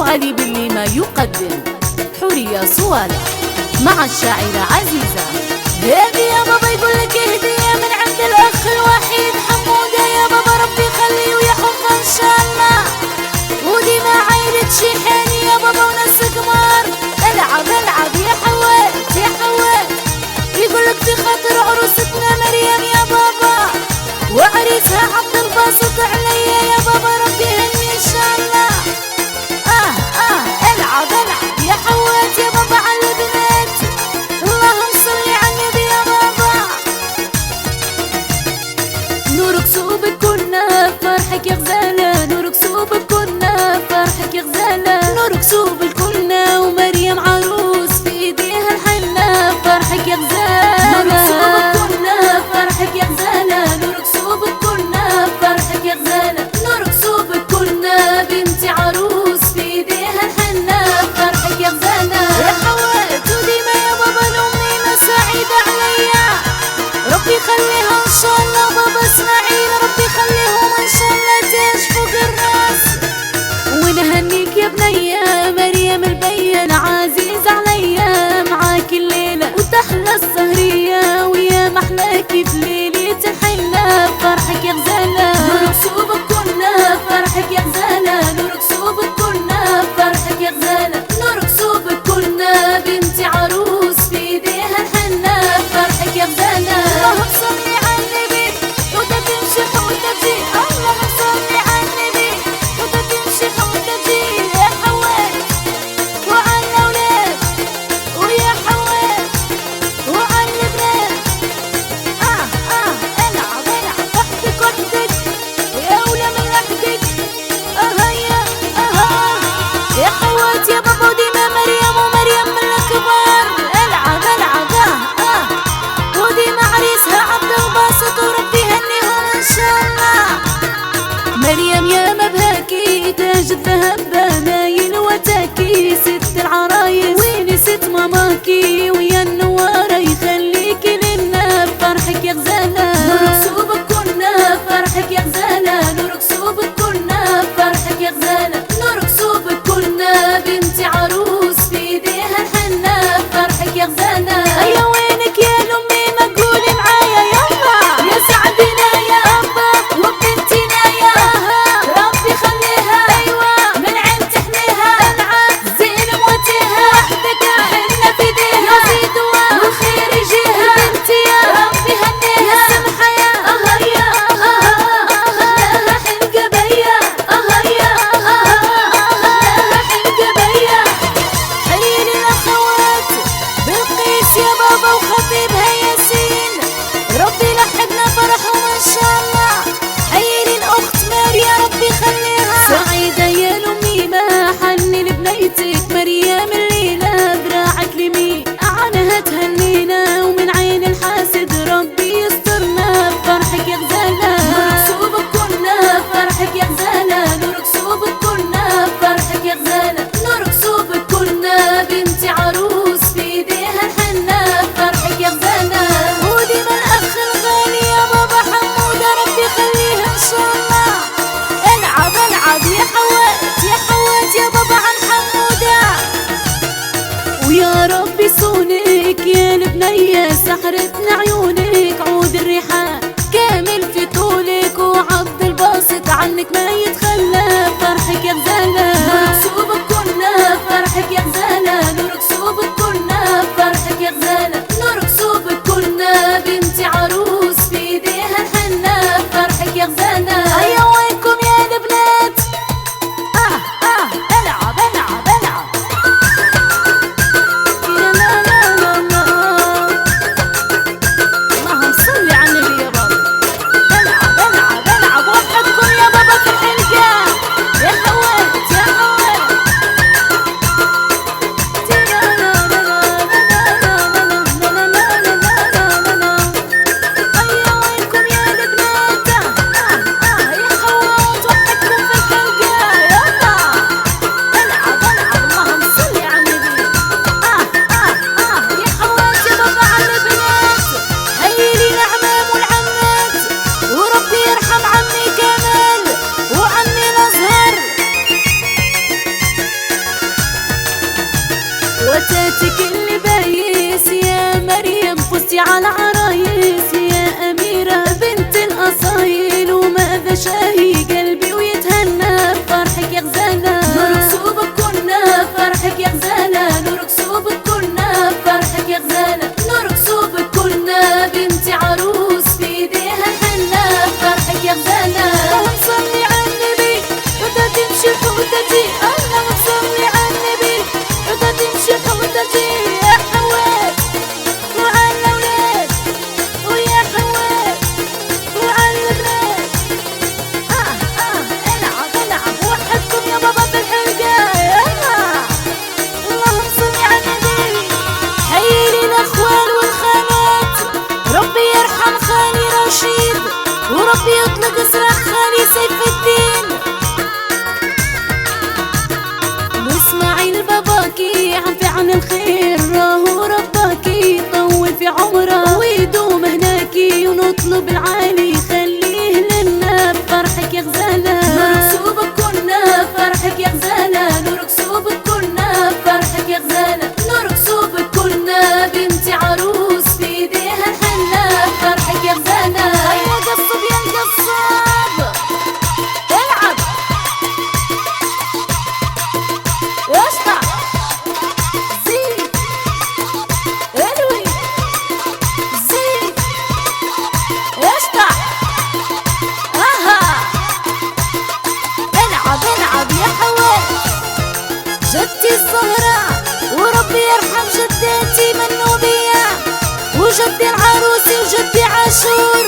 علي بالليمة يقدم حورية صوالح مع الشاعرة عزيزة. هادي يا بابا يقولك هدية من عند الأخ الوحيد حمودة، يا بابا ربي يخليه ويحفظه إن شاء الله، وديما عيلة شيحاني يا بابا وناس كبار. العب العب يا حوات يا حوات، يقولك في خاطر عروستنا مريم يا بابا، وعريسها عبد الباسط عليا يا بابا ربي يهني إن شاء الله. العب العب يا حوات يا بابا على البنات، اللهم صل على النبي يا بابا. نورك صوبك كنا فرحك يا غزالة، نورك صوبك كنا فرحك يا غزالة، نورك صوبك كنا ومريم عروس في ايديها الحنة فرحك يا غزالة، نورك صوبك كنا فرحك يا غزالة، نورك صوبك كنا فرحك يا غزالة، نورك صوبك كنا بنتي عروس في ايديها الحنة فرحك يا غزالة. يا حوات وديما يا بابا لأمي ما سعيدة عليا، ربي يخليها إن شاء الله بابا إسماعيل، ربي يخليهم إن شاء الله تاج فوق الراس. ونهنيك يا بنية مريم البين عزيز عليا معاك الليلة وتحلى السهرية، ويا محلاكي في ليلة الحنة فرحك يا غزالة. نورك صوبك كنا فرحك يا غزالة، نورك صوبك كنا فرحك يا غزالة، نورك صوبك كنا بنتي عروس في ايديها الحنة فرحك يا غزالة. اللهم صل على النبي حوتة تمشي حوتة تجي، اللهم صل على النبي حوتة تمشي حوتة تجي يا حوات وعلى الأولاد ويا حوات وعلى البنات. العب العب وحدك وحدك يا ولا من وحدك. يا حوات يا بابا وديما مريم ومريم من الكبار. العب العب وديما عريسها عبد الباسط وربي يهنيهم ان شاء الله. مريم يا مبهاكي تاج الذهب بنايل وتاكي ست العرايس، وين ست ماماكي ويا النوارة يخليكي لنا فرحك يا غزالة. نورك صوبك كنا فرحك يا غزالة، نورك صوبك كنا فرحك يا غزالة، نورك صوبك كنا بنتي عروس في ايديها الحنة فرحك يا غزالة. أيا وينك يا لأمي ما تقولي معايا يلا يا سعدنا يا أبا وبنتنا يا ربي خليها أيوة من عين تحميها أنعم زين موتيها وحدك حنا في ايديها زيدوا والخير يجيها بنتي يا ربي هنيها السمحة يا يا خلاها حنقة بيا يا خلاها حنقة بيا. حيين الأخوات بالقيس يا بابا وخطيبها ياسين، ربي لحقنا فرحهم إن شاء الله. حيين الأخت ماريا ربي خليها سعيدة يا لأمي ما حني لبنيتك مريم الليلة براعك لمين عنها تهنينا، ومن عين الحاسد ربي يسترنا فرحك يا غزالة. نورك صوبك كنا فرحك يا غزالة، نورك صوبك كنا فرحك يا غزالة، نورك صوبك كنا بنتي عروس في ايديها الحنة فرحك يا غزالة. وديما الأخ الغالي يا بابا حمودة ربي يخليها إن شاء الله. العب العب يا حوات يا حوات يا بابا عن حمودة. ويا ربي صونك يا البنية سحرتنا عيونك، عود الريحان كامل في طولك، وعبد الباسط عنك ما يتخلى فرحك يا غزالة. نورك صوبك كنا فرحك يا غزالة، نورك صوبك كنا فرحك يا غزالة، نورك صوبك كنا بنتي عروس في ايديها الحنة فرحك يا غزالة. أيا وينكم يا البنات. العب العب العب يا لا لا لا لا، اللهم صل على النبي يا بابا. العب العب العب وحدكم يا بابا في الحلقة يا حوات يا حوات. أيا وينكم يا البنات. يا بيتك اللي بايس يا مريم فزتي على عرايس يا أميرة بنت الأصايل وماذا شاهي قلبي ويتهنى بفرحك يا غزالة نور كسوبك كنا فرحك يا غزالة نور كسوبك كنا فرحك يا غزالة نور كسوبك كنا بنتي عروس في ايديها الحنة فرحك يا غزالة اللهم صلي على النبي حتى تمشي حوتتي اللهم صلي على النبي حتى تمشي حوتتي يا حوات وعلى الأولاد ويا حوات وعلى البنات العب العب وحدكم يا بابا في الحلقة يلا اللهم صل على النبي حييلي الأخوال والخالات ربي يرحم خالي رشيد وربي يطلق سراح خالي سيف الدين واسماعيل باباكي عم في عن الخير راهو رباكي طول في عمره ويدوم هناكي ونطلب العالي خليه لنا بفرحك يا غزالة نور كسوبك كنا فرحك يا غزالة نور كسوبك كنا فرحك يا غزالة نور كسوبك كنا بنتي عروس في ايديها الحنة فرحك يا غزالة ايوه قصب يا القصاب العب اشطع زيد الوي زيد اشطع العب يا حوات جدتي الزهراء وربي يرحم جداتي منوبية وجدي العروسي وجدي عاشور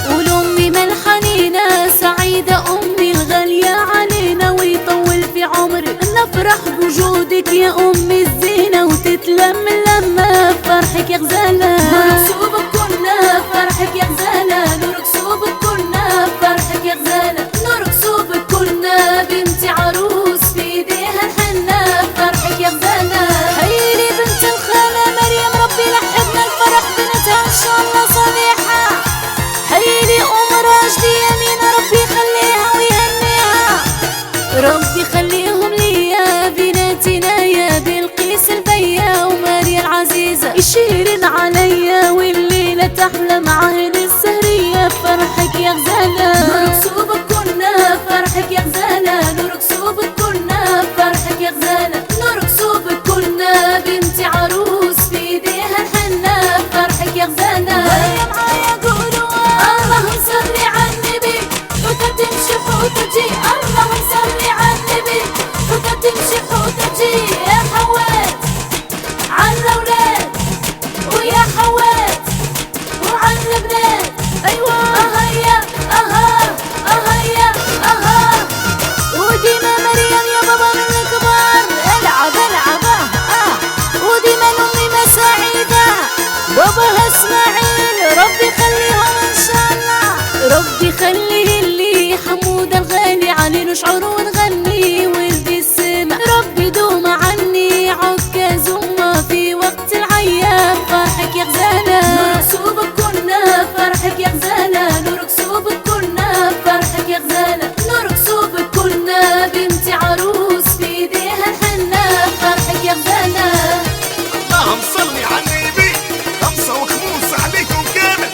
ولأمي ملحنينة سعيدة أمي الغالية علينا ويطول في عمري نفرح بوجودك يا أمي الزينة وتتلم لما بفرحك يا غزالة نور كسوبك كنا فرحك يا غزالة نور كسوبك كنا فرحك يا غزالة نور كسوبك كنا بنتي عروس في ايديها الحنة فرحك يا غزالة حييلي بنت الخالة مريم ربي لحقنا الفرح بنتها ان شاء الله صالحة حييلي راشدي يمينة ربي خليها ويهنيها ربي خليهم ليا بناتنا يا بلقيس البيا وماريا العزيزة يشيرن عليا والليلة تحلم عهد السهرية فرحك يا غزالة نور كسوبك كنا فرحك يا غزالة نور كسوبك كنا فرحك يا غزالة نور كسوبك كنا بنتي عروس في ايديها الحنة فرحك يا غزالة ويا معايا قولوا اللهم صل على النبي حتى تمشي حوتتي اللهم صل على النبي حتى تمشي حوتتي يا حوات على الأولاد ويا حوات وعلى البنات ايوه اهيا اهيا وديما مريم يا بابا من الكبار العب وديما امي مساعدة باباها اسماعيل ربي خليهم ان شاء الله ربي خليه اللي حمود الغالي علي نشعر ونغني ولدي السمع ربي دوم عني عكاز وما في وقت العيام فرحك يا غزالة نور كسوبك كنا فرحك يا غزالة نور كسوبك كنا فرحك يا غزالة نور كسوبك كنا بنتي عروس في ايديها الحنة فرحك يا غزالة اللهم صلي على النبي خمسة وخموس عليكم كامل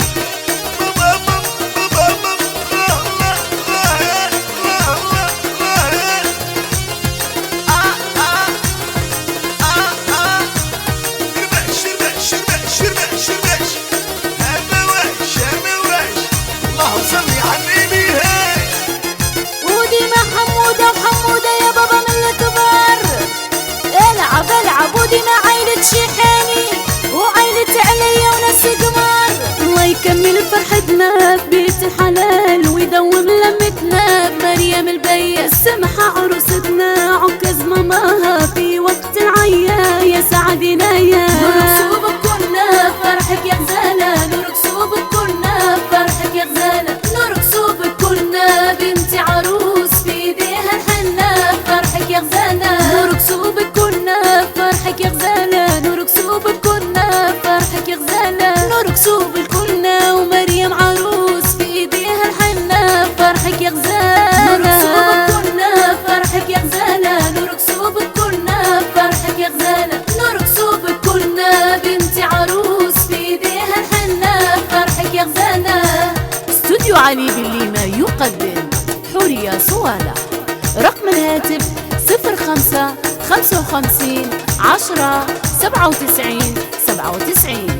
شربش اللهم صلي على النبي وديما حمودة يا بابا من الكبار العب وديما عيلة شيحاني وعيلة عليا وناس قمار الله يكمل فرحتنا في بيت الحلال ويدوم لمتنا بمريم البيا السمحة عروستنا عكاز ماماها في وقت العيا يا سعدنا يا نور كسوبك كنا فرحك يا غزالة نور كسوبك كنا فرحك يا غزالة نور كسوبك كنا بنتي عروس في ايديها الحنة فرحك يا غزالة نور كسوبك كنا فرحك يا غزالة نور كسوبك كنا فرحك يا غزالة نور كسوبك كنا ومريم عروس في ايديها الحنة فرحك يا غزالة نور كسوبك كنا فرحك يا غزالة نور كسوبك كنا علي بالليمة يقدم حورية صوالح. رقم الهاتف 05 55 10 97 97.